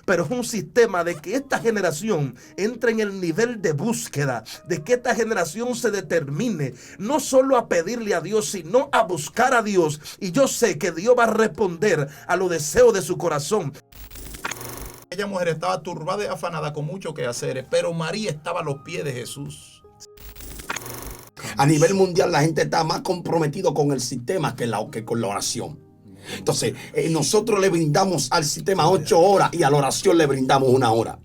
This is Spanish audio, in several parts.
pero es un sistema de que esta generación entre en el nivel de búsqueda, de que esta generación se determine no solo a pedirle a Dios, sino a buscar a Dios. Y yo sé que Dios va a responder a los deseos de su corazón. Aquella mujer estaba turbada y afanada con mucho que hacer, pero María estaba a los pies de Jesús. A nivel mundial la gente está más comprometido con el sistema que con la oración. Entonces, nosotros le brindamos al sistema 8 horas y a la oración le brindamos 1 hora.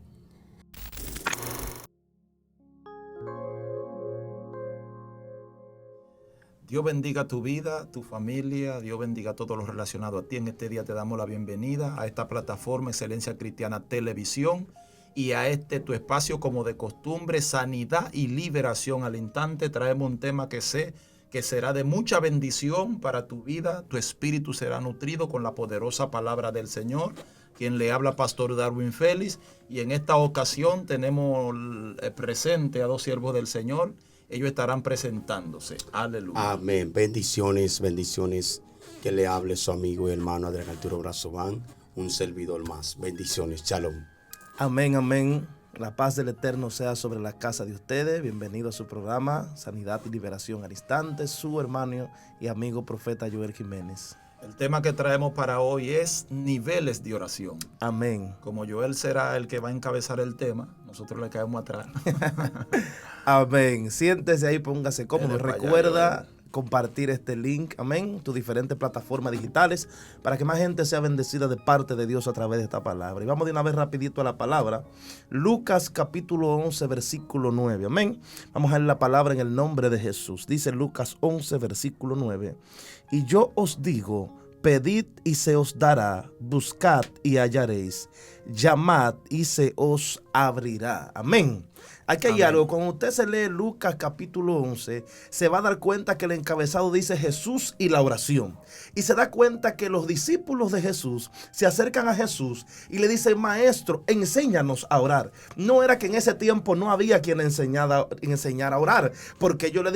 Dios bendiga tu vida, tu familia, Dios bendiga a todos los relacionados a ti. En este día te damos la bienvenida a esta plataforma Excelencia Cristiana Televisión y a tu espacio como de costumbre, sanidad y liberación. Al instante traemos un tema que sé que será de mucha bendición para tu vida. Tu espíritu será nutrido con la poderosa palabra del Señor. Quien le habla, Pastor Darwin Félix. Y en esta ocasión tenemos presente a 2 siervos del Señor. Ellos estarán presentándose. Aleluya. Amén. Bendiciones, bendiciones. Que le hable su amigo y hermano Adrián Arturo Brazován, un servidor más. Bendiciones. Shalom. Amén, amén. La paz del Eterno sea sobre la casa de ustedes. Bienvenido a su programa Sanidad y Liberación al Instante. Su hermano y amigo profeta Joel Jiménez. El tema que traemos para hoy es niveles de oración. Amén. Como Joel será el que va a encabezar el tema, nosotros le caemos atrás. Amén. Siéntese ahí, póngase cómodo. Recuerda allá, compartir este link, amén, tus diferentes plataformas digitales para que más gente sea bendecida de parte de Dios a través de esta palabra. Y vamos de una vez rapidito a la palabra. Lucas capítulo 11, versículo 9, amén. Vamos a leer la palabra en el nombre de Jesús. Dice Lucas 11, versículo 9. Y yo os digo, pedid y se os dará, buscad y hallaréis, llamad y se os abrirá. Amén. Aquí hay algo, cuando usted se lee Lucas capítulo 11, se va a dar cuenta que el encabezado dice Jesús y la oración. Y se da cuenta que los discípulos de Jesús se acercan a Jesús y le dicen, maestro, enséñanos a orar. No era que en ese tiempo no había quien enseñara a orar, porque ellos le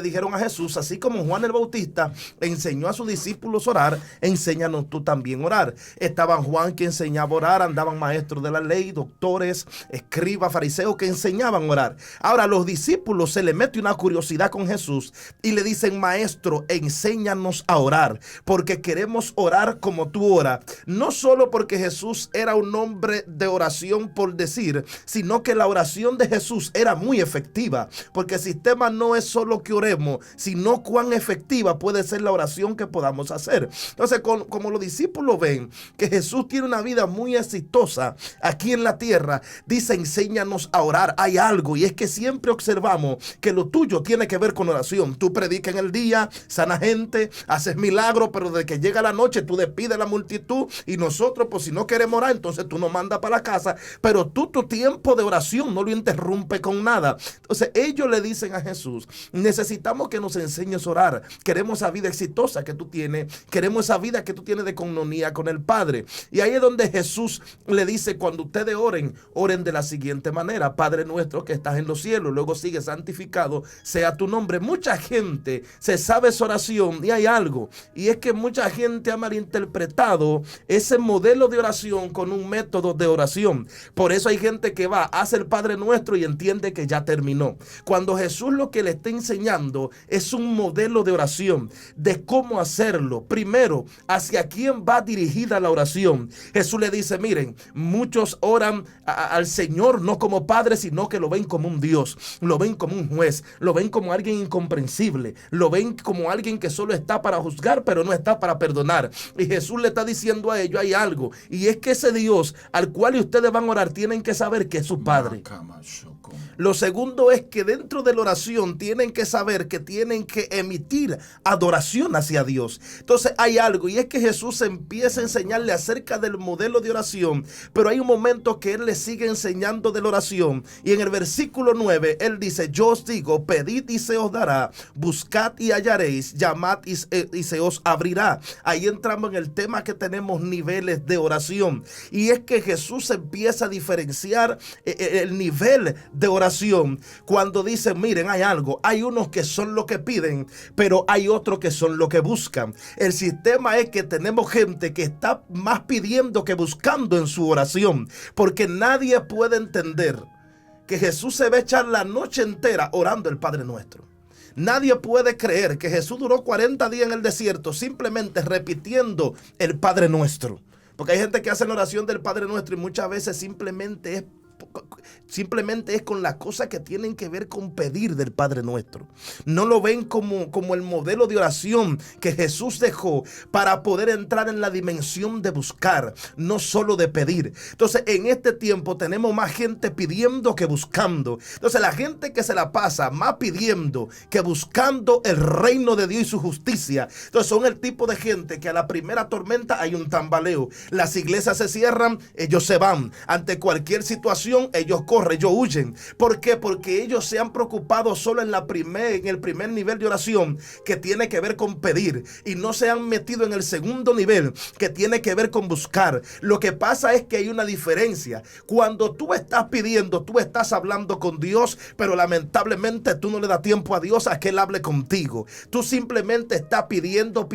dijeron a Jesús, así como Juan el Bautista enseñó a sus discípulos a orar, enséñanos tú también a orar. Estaban Juan que enseñaba a orar, andaban maestros de la ley, doctores, escribas, fariseos que enseñaban a orar. Ahora los discípulos se le mete una curiosidad con Jesús y le dicen, maestro, enséñanos a orar, porque queremos orar como tú oras. No solo porque Jesús era un hombre de oración por decir, sino que la oración de Jesús era muy efectiva, porque el sistema no es solo que oremos, sino cuán efectiva puede ser la oración que podamos hacer. Entonces, como los discípulos ven que Jesús tiene una vida muy exitosa aquí en la tierra, dice, enséñanos a orar. Hay algo, y es que siempre observamos que lo tuyo tiene que ver con oración. Tú predicas en el día, sana gente, haces milagros, pero de que llega la noche tú despides a la multitud y nosotros, pues si no queremos orar, entonces tú nos mandas para la casa, pero tú tu tiempo de oración no lo interrumpe con nada. Entonces ellos le dicen a Jesús, necesitamos que nos enseñes a orar. Queremos esa vida exitosa que tú tienes, queremos esa vida que tú tienes de coinonía con el Padre. Y ahí es donde Jesús le dice, cuando ustedes oren, oren de la siguiente manera: Padre nuestro que estás en los cielos, luego sigue, santificado sea tu nombre. Mucha gente se sabe esa oración y hay algo, y es que mucha gente ha malinterpretado ese modelo de oración con un método de oración. Por eso hay gente que va, hace el Padre Nuestro y entiende que ya terminó, cuando Jesús lo que le está enseñando es un modelo de oración, de cómo hacerlo. Primero, hacia quién va dirigida la oración. Jesús le dice, miren, muchos oran al Señor no como Padre, sino que lo ven como un Dios, lo ven como un juez, lo ven como alguien incomprensible, lo ven como alguien que solo está para juzgar, pero no está para perdonar. Y Jesús le está diciendo a ellos, hay algo, y es que ese Dios al cual ustedes van a orar tienen que saber que es su Padre. Lo segundo es que dentro de la oración tienen que saber que tienen que emitir adoración hacia Dios. Entonces hay algo, y es que Jesús empieza a enseñarle acerca del modelo de oración, pero hay un momento que Él le sigue enseñando de la oración, y en el versículo 9 Él dice, yo os digo, pedid y se os dará, buscad y hallaréis, llamad y se os abrirá. Ahí entramos en el tema que tenemos niveles de oración, y es que Jesús empieza a diferenciar el nivel de oración cuando dice, miren, hay algo, hay unos que son lo que piden, pero hay otros que son lo que buscan. El sistema es que tenemos gente que está más pidiendo que buscando en su oración, porque nadie puede entender que Jesús se va a echar la noche entera orando el Padre Nuestro. Nadie puede creer que Jesús duró 40 días en el desierto simplemente repitiendo el Padre Nuestro. Porque hay gente que hace la oración del Padre Nuestro y muchas veces simplemente es con las cosas que tienen que ver con pedir del Padre Nuestro. No lo ven como el modelo de oración que Jesús dejó para poder entrar en la dimensión de buscar, no solo de pedir. Entonces, en este tiempo tenemos más gente pidiendo que buscando. Entonces, la gente que se la pasa más pidiendo que buscando el reino de Dios y su justicia, entonces son el tipo de gente que a la primera tormenta hay un tambaleo. Las iglesias se cierran, ellos se van. Ante cualquier situación, ellos corren, ellos huyen. ¿Por qué? Porque ellos se han preocupado solo en el primer nivel de oración, que tiene que ver con pedir, y no se han metido en el segundo nivel, que tiene que ver con buscar. Lo que pasa es que hay una diferencia. Cuando tú estás pidiendo, tú estás hablando con Dios, pero lamentablemente tú no le das tiempo a Dios a que Él hable contigo. Tú simplemente estás pidiendo,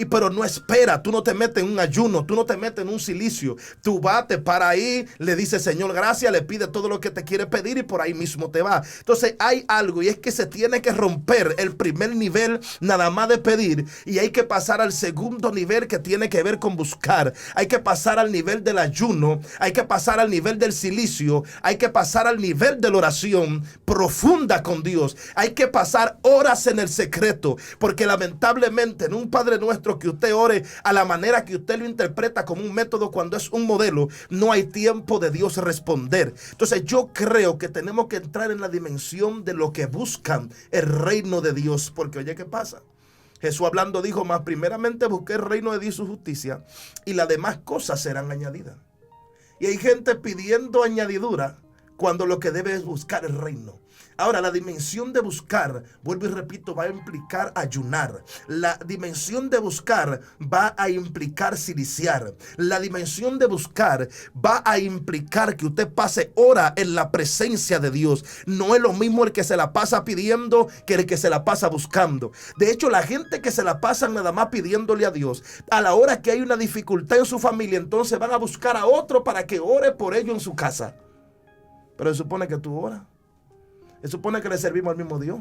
pero no espera. Tú no te metes en un ayuno, tú no te metes en un silicio. Tú vas, te para ahí, le dices Señor gracias, le pide todo lo que te quiere pedir y por ahí mismo te va. Entonces hay algo, y es que se tiene que romper el primer nivel nada más de pedir, y hay que pasar al segundo nivel, que tiene que ver con buscar. Hay que pasar al nivel del ayuno, hay que pasar al nivel del silicio, hay que pasar al nivel de la oración profunda con Dios. Hay que pasar horas en el secreto, porque lamentablemente en un Padre Nuestro que usted ore a la manera que usted lo interpreta como un método cuando es un modelo, no hay tiempo de Dios responder. Entonces yo creo que tenemos que entrar en la dimensión de lo que buscan el reino de Dios, porque oye, ¿qué pasa? Jesús hablando dijo, más primeramente busqué el reino de Dios y su justicia, y las demás cosas serán añadidas. Y hay gente pidiendo añadidura cuando lo que debe es buscar el reino. Ahora, la dimensión de buscar, vuelvo y repito, va a implicar ayunar. La dimensión de buscar va a implicar siliciar. La dimensión de buscar va a implicar que usted pase hora en la presencia de Dios. No es lo mismo el que se la pasa pidiendo que el que se la pasa buscando. De hecho, la gente que se la pasa nada más pidiéndole a Dios, a la hora que hay una dificultad en su familia, entonces van a buscar a otro para que ore por ello en su casa. Pero se supone que tú oras. Se supone que le servimos al mismo Dios.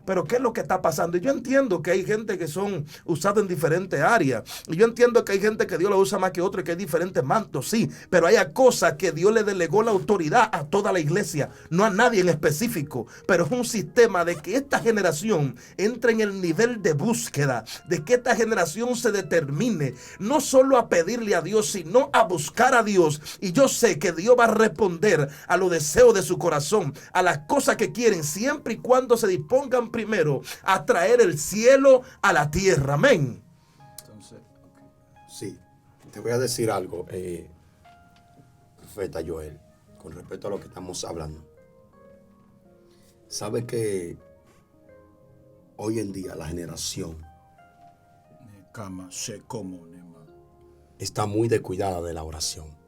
Pero ¿qué es lo que está pasando? Y yo entiendo que hay gente que son usados en diferentes áreas. Y yo entiendo que hay gente que Dios lo usa más que otro y que hay diferentes mantos, sí. Pero hay cosas que Dios le delegó la autoridad a toda la iglesia, no a nadie en específico. Pero es un sistema de que esta generación entre en el nivel de búsqueda, de que esta generación se determine no solo a pedirle a Dios, sino a buscar a Dios. Y yo sé que Dios va a responder a los deseos de su corazón, a las cosas que quieren, siempre y cuando se dispongan primero a traer el cielo a la tierra. Amén. Entonces, sí, te voy a decir algo, profeta Joel, con respecto a lo que estamos hablando. Sabe que hoy en día la generación está muy descuidada de la oración.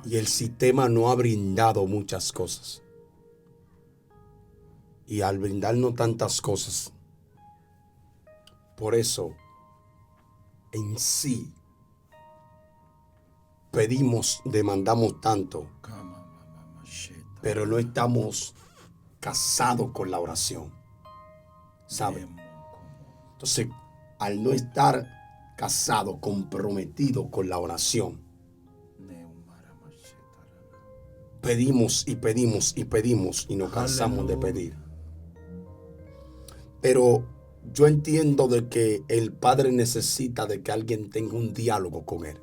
Y el sistema no ha brindado muchas cosas. Y al brindarnos tantas cosas, por eso en sí pedimos, demandamos tanto, pero no estamos casados con la oración. ¿Saben? Entonces, al no estar casado, comprometido con la oración, pedimos y pedimos y pedimos y nos cansamos de pedir. Pero yo entiendo de que el Padre necesita de que alguien tenga un diálogo con Él.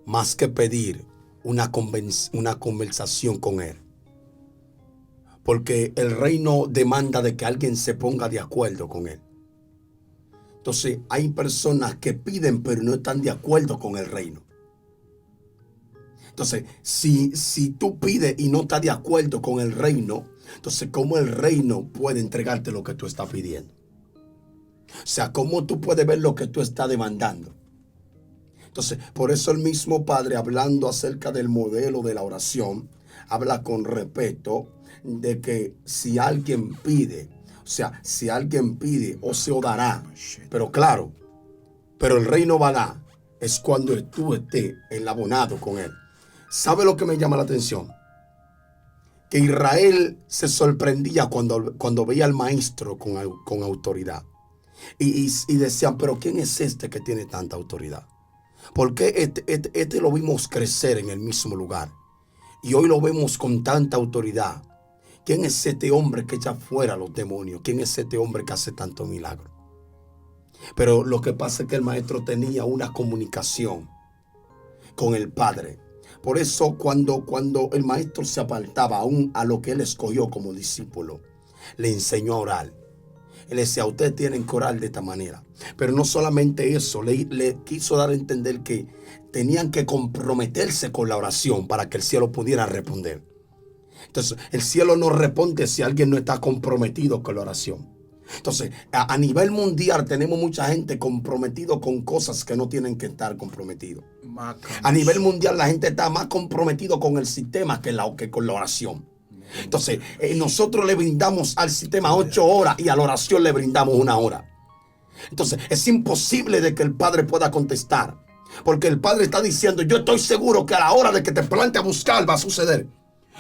Más que pedir una conversación con Él. Porque el reino demanda de que alguien se ponga de acuerdo con Él. Entonces hay personas que piden pero no están de acuerdo con el reino. Entonces, si tú pides y no estás de acuerdo con el reino, entonces, ¿cómo el reino puede entregarte lo que tú estás pidiendo? O sea, ¿cómo tú puedes ver lo que tú estás demandando? Entonces, por eso el mismo Padre, hablando acerca del modelo de la oración, habla con respeto de que si alguien pide O sea, si alguien pide, o se os dará. Pero claro, pero el reino va a dar es cuando tú estés enlabonado con él. ¿Sabe lo que me llama la atención? Que Israel se sorprendía cuando veía al maestro con autoridad. Y decían, pero ¿quién es este que tiene tanta autoridad? Porque este lo vimos crecer en el mismo lugar. Y hoy lo vemos con tanta autoridad. ¿Quién es este hombre que echa fuera a los demonios? ¿Quién es este hombre que hace tanto milagro? Pero lo que pasa es que el maestro tenía una comunicación con el Padre. Por eso cuando el maestro se apartaba aún a lo que él escogió como discípulo, le enseñó a orar. Él decía, ustedes tienen que orar de esta manera. Pero no solamente eso, le quiso dar a entender que tenían que comprometerse con la oración para que el cielo pudiera responder. Entonces, el cielo no responde si alguien no está comprometido con la oración. Entonces, a nivel mundial tenemos mucha gente comprometido con cosas que no tienen que estar comprometidos. A nivel mundial la gente está más comprometido con el sistema que con la oración. Entonces, nosotros le brindamos al sistema 8 horas y a la oración le brindamos 1 hora. Entonces, es imposible de que el Padre pueda contestar. Porque el Padre está diciendo, yo estoy seguro que a la hora de que te plantes a buscar va a suceder.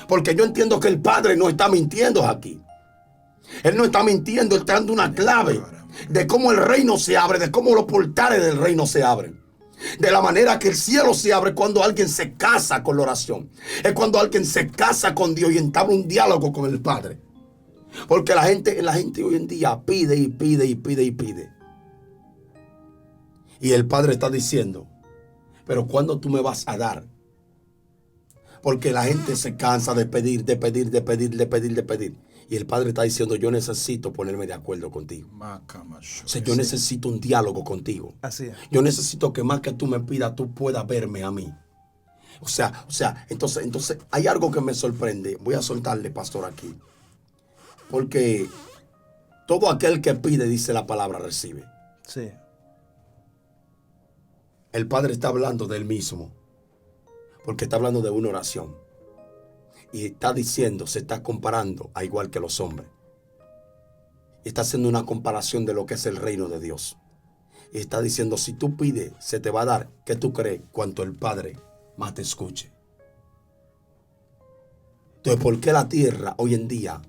Porque yo entiendo que el Padre no está mintiendo aquí. Él no está mintiendo, él está dando una clave de cómo el reino se abre, de cómo los portales del reino se abren. De la manera que el cielo se abre cuando alguien se casa con la oración. Es cuando alguien se casa con Dios y entabla un diálogo con el Padre. Porque la gente hoy en día pide y pide y pide y pide. Y el Padre está diciendo, pero ¿cuándo tú me vas a dar? Porque la gente se cansa de pedir, de pedir, de pedir, de pedir, de pedir. Y el Padre está diciendo, yo necesito ponerme de acuerdo contigo. O sea, yo necesito un diálogo contigo. Así es. Yo necesito que más que tú me pidas, tú puedas verme a mí. O sea, entonces hay algo que me sorprende. Voy a soltarle, pastor, aquí. Porque todo aquel que pide, dice la palabra, recibe. Sí. El Padre está hablando de él mismo. Porque está hablando de una oración. Y está diciendo, se está comparando a igual que los hombres. Está haciendo una comparación de lo que es el reino de Dios. Y está diciendo, si tú pides, se te va a dar. ¿Qué tú crees? Cuanto el Padre más te escuche. Entonces, ¿por qué la tierra hoy en día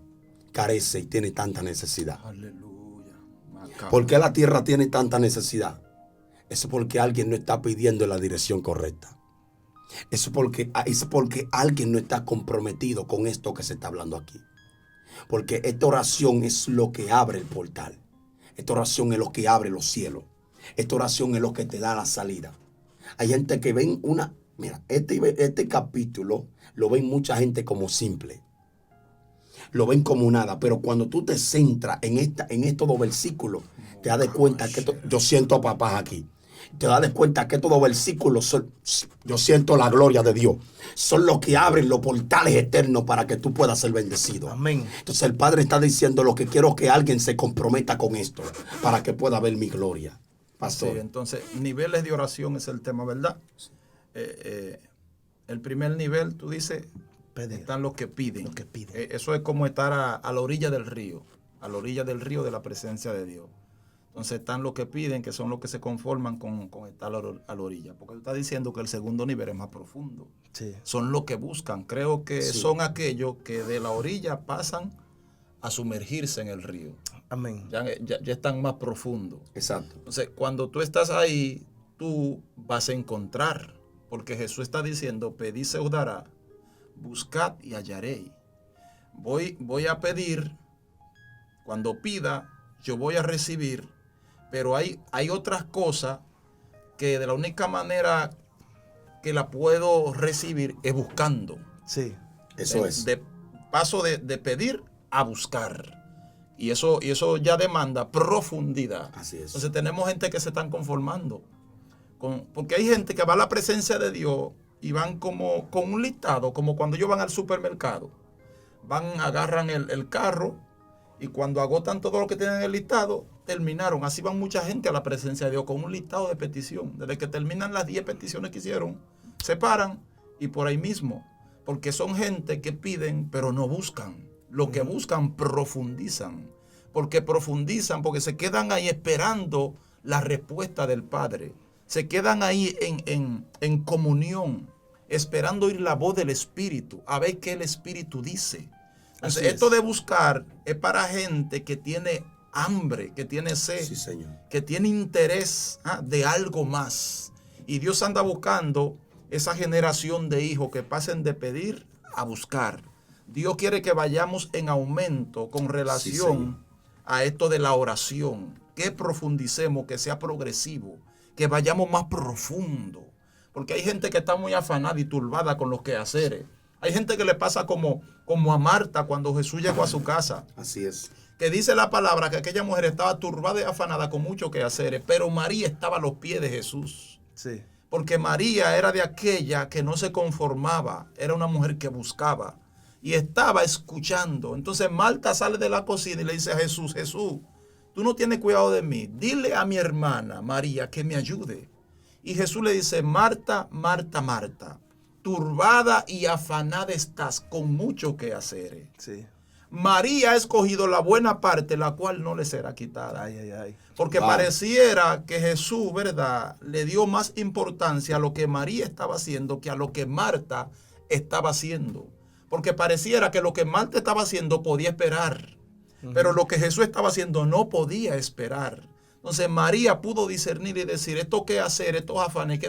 carece y tiene tanta necesidad? Aleluya. ¿Por qué la tierra tiene tanta necesidad? Eso es porque alguien no está pidiendo en la dirección correcta. Eso es porque alguien no está comprometido con esto que se está hablando aquí. Porque esta oración es lo que abre el portal. Esta oración es lo que abre los cielos. Esta oración es lo que te da la salida. Hay gente que ven una... Mira, este capítulo lo ven mucha gente como simple. Lo ven como nada. Pero cuando tú te centras en estos 2 versículos, te das cuenta que yo siento a papás aquí. Te das cuenta que estos 2 versículos yo siento la gloria de Dios. Son los que abren los portales eternos para que tú puedas ser bendecido. Amén. Entonces el Padre está diciendo, lo que quiero es que alguien se comprometa con esto para que pueda ver mi gloria. Pastor. Sí, entonces, niveles de oración es el tema, ¿verdad? El primer nivel, tú dices, Pedir. están los que piden. Los que piden. Eso es como estar a la orilla del río, a la orilla del río de la presencia de Dios. Entonces están los que piden, que son los que se conforman con estar a la orilla. Porque tú estás diciendo que el segundo nivel es más profundo. Sí. Son los que buscan. Creo que Sí. son aquellos que de la orilla pasan a sumergirse en el río. Amén. Ya están más profundos. Exacto. Entonces, cuando tú estás ahí, tú vas a encontrar. Porque Jesús está diciendo, pedid se os dará, buscad y hallaréis. Voy a pedir, cuando pida, yo voy a recibir. Pero hay otras cosas que de la única manera que la puedo recibir es buscando. Sí. Eso es. Paso de pedir a buscar. Y eso ya demanda profundidad. Así es. Entonces tenemos gente que se están conformando. Porque hay gente que va a la presencia de Dios y van como con un listado, como cuando ellos van al supermercado. Agarran el carro y cuando agotan todo lo que tienen en el listado, terminaron. Así van mucha gente a la presencia de Dios con un listado de petición. Desde que terminan las 10 peticiones que hicieron, se paran y por ahí mismo. Porque son gente que piden pero no buscan. Lo que buscan profundizan. porque profundizan, porque se quedan ahí esperando la respuesta del Padre. Se quedan ahí en comunión, esperando oír la voz del Espíritu, a ver qué el Espíritu dice. Entonces, esto de buscar es para gente que tiene hambre, que tiene sed, Sí, Señor. que tiene interés de algo más. Y Dios anda buscando esa generación de hijos que pasen de pedir a buscar. Dios quiere que vayamos en aumento con relación a esto de la oración, que profundicemos, que sea progresivo, que vayamos más profundo. Porque hay gente que está muy afanada y turbada con los quehaceres. Hay gente que le pasa como a Marta cuando Jesús llegó a su casa. Así es. Que dice la palabra que aquella mujer estaba turbada y afanada con muchos quehaceres, pero María estaba a los pies de Jesús. Sí. Porque María era de aquella que no se conformaba, era una mujer que buscaba y estaba escuchando. Entonces Marta sale de la cocina y le dice a Jesús, Jesús, tú no tienes cuidado de mí, dile a mi hermana María que me ayude. Y Jesús le dice, Marta, Marta, Marta, turbada y afanada estás con mucho que hacer. Sí. María ha escogido la buena parte, la cual no le será quitada. Ay, ay, ay. Porque Wow. pareciera que Jesús, ¿verdad?, le dio más importancia a lo que María estaba haciendo que a lo que Marta estaba haciendo. Porque pareciera que lo que Marta estaba haciendo podía esperar. Pero lo que Jesús estaba haciendo no podía esperar. Entonces María pudo discernir y decir, esto que hacer, estos afanes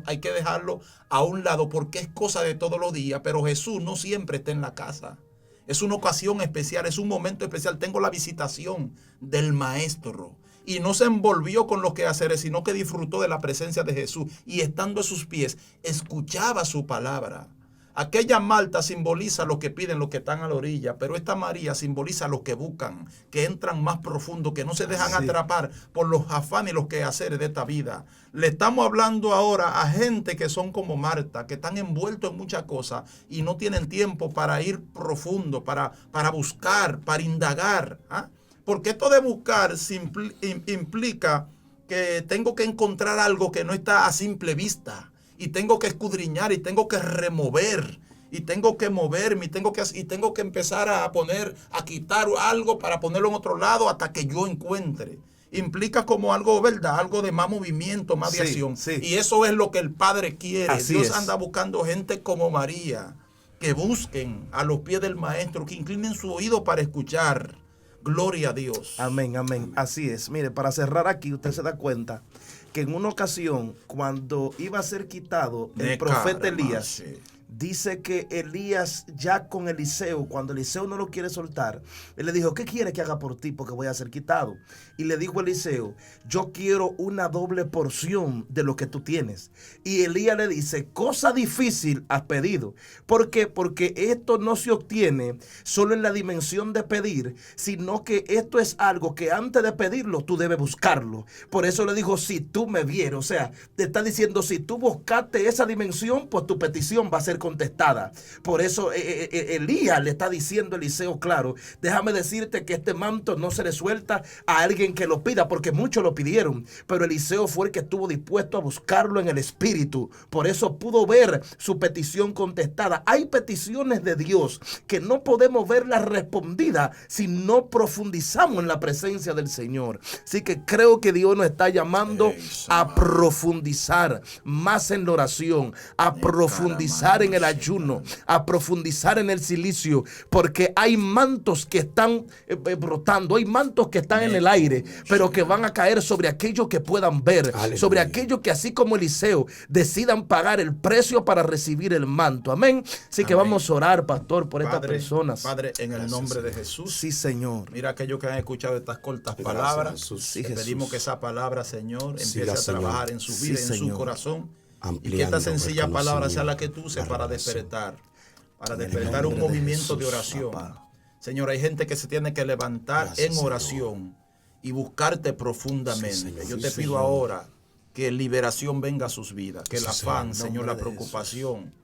hay que dejarlo a un lado porque es cosa de todos los días. Pero Jesús no siempre está en la casa. Es una ocasión especial, es un momento especial. Tengo la visitación del Maestro. Y no se envolvió con los quehaceres, sino que disfrutó de la presencia de Jesús. Y estando a sus pies, escuchaba su palabra. Aquella Marta simboliza lo que piden, los que están a la orilla, pero esta María simboliza los que buscan, que entran más profundo, que no se dejan atrapar por los afanes y los quehaceres de esta vida. Le estamos hablando ahora a gente que son como Marta, que están envueltos en muchas cosas y no tienen tiempo para ir profundo, para buscar, para indagar. Porque esto de buscar implica que tengo que encontrar algo que no está a simple vista. Y tengo que escudriñar y tengo que remover y tengo que moverme y tengo que empezar a quitar algo para ponerlo en otro lado hasta que yo encuentre. Implica como algo, ¿verdad? Algo de más movimiento, más de acción. Sí. Y eso es lo que el Padre quiere. Así Dios es. anda buscando gente como María, que busquen a los pies del Maestro, que inclinen su oído para escuchar. Gloria a Dios. Amén, amén. Así es. Mire, para cerrar aquí, usted se da cuenta que en una ocasión, cuando iba a ser quitado el profeta Elías, dice que Elías ya con Eliseo, cuando Eliseo no lo quiere soltar, él le dijo, ¿qué quiere que haga por ti? Porque voy a ser quitado. Y le dijo a Eliseo, yo quiero una doble porción de lo que tú tienes. Y Elías le dice, cosa difícil has pedido. ¿Por qué? Porque esto no se obtiene solo en la dimensión de pedir, sino que esto es algo que antes de pedirlo, tú debes buscarlo. Por eso le dijo, si tú me vieres, o sea, te está diciendo, si tú buscaste esa dimensión, pues tu petición va a ser contestada. Por eso Elías le está diciendo a Eliseo, claro, déjame decirte que este manto no se le suelta a alguien que lo pida, porque muchos lo pidieron, pero Eliseo fue el que estuvo dispuesto a buscarlo en el espíritu. Por eso pudo ver su petición contestada. Hay peticiones de Dios que no podemos verlas respondidas si no profundizamos en la presencia del Señor. Así que creo que Dios nos está llamando a profundizar más en la oración, a profundizar en el ayuno, a profundizar en el silicio, porque hay mantos que están brotando, hay mantos que están en el aire, pero que van a caer sobre aquellos que puedan ver, sobre aquellos que así como Eliseo decidan pagar el precio para recibir el manto. Amén. Así que vamos a orar, pastor, por estas personas. Padre, en el nombre de Jesús. Sí, Señor. Mira aquellos que han escuchado estas cortas palabras. Sí, Te Jesús. pedimos que esa palabra, Señor, empiece la a Señor. trabajar en su Sí, vida, en su Señor. corazón. Y que Ampliando esta sencilla el palabra sea la que conocimiento, tú uses la para revelación. despertar. Para En el despertar un nombre de movimiento de Jesús, oración. papá. Señor, hay gente que se tiene que levantar Gracias, en oración y buscarte profundamente. Sí, Señor. Yo Sí, te pido Señor. ahora que liberación venga a sus vidas, que el Sí, afán, Señor. Señor, En la nombre de preocupación,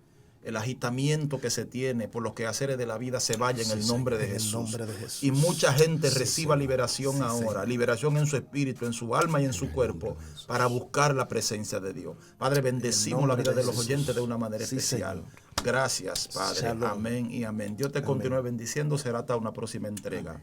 el agitamiento que se tiene por los quehaceres de la vida se vaya en el nombre de En el Jesús. nombre de Jesús. Y mucha gente reciba liberación Sí, ahora, Señor. liberación en su espíritu, en su alma y en su cuerpo, para buscar la presencia de Dios. Padre, bendecimos la nombre vida de de los Jesús. oyentes de una manera Sí, especial. Señor. Gracias, Padre. Shalom. Amén y amén. Dios te continúe bendiciendo. Será hasta una próxima entrega.